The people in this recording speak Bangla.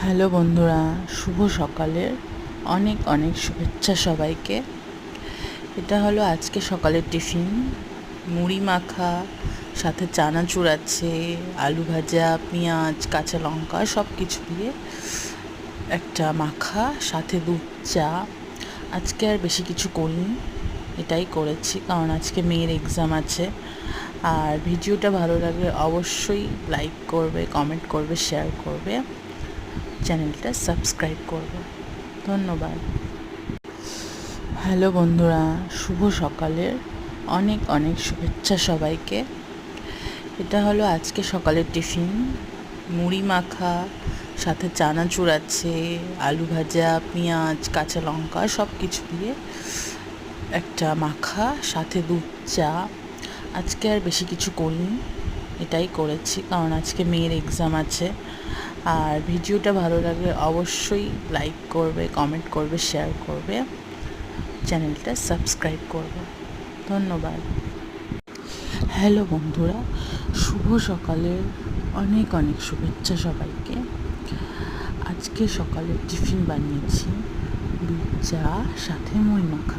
হ্যালো বন্ধুরা, শুভ সকালের অনেক অনেক শুভেচ্ছা সবাইকে। এটা হলো আজকে সকালের টিফিন। মুড়ি মাখা, সাথে চানাচুর আছে, আলু ভাজা, পেঁয়াজ, কাঁচা লঙ্কা সব কিছু দিয়ে একটা মাখা, সাথে দুধ চা। আজকে আর বেশি কিছু করিনি, এটাই করেছি কারণ আজকে মেয়ের এক্সাম আছে। আর ভিডিওটা ভালো লাগলে অবশ্যই লাইক করবে, কমেন্ট করবে, শেয়ার করবে, চ্যানেলটা সাবস্ক্রাইব করবে। ধন্যবাদ। হ্যালো বন্ধুরা, শুভ সকালের অনেক অনেক শুভেচ্ছা সবাইকে। এটা হলো আজকে সকালের টিফিন। মুড়ি মাখা, সাথে চানাচুর আছে, আলু ভাজা, পেঁয়াজ, কাঁচা লঙ্কা সব কিছু দিয়ে একটা মাখা, সাথে দুধ চা। আজকে আর বেশি কিছু করিনি, এটাই করেছি কারণ আজকে মেয়ের এক্সাম আছে। আর ভিডিওটা ভালো লাগলে অবশ্যই লাইক করবে, কমেন্ট করবে, শেয়ার করবে, চ্যানেলটা সাবস্ক্রাইব করবে। ধন্যবাদ। হ্যালো বন্ধুরা, শুভ সকালের অনেক অনেক শুভেচ্ছা সবাইকে। আজকে সকালে টিফিন বানিয়েছি দুধ চা, সাথে মুড়ি মাখা।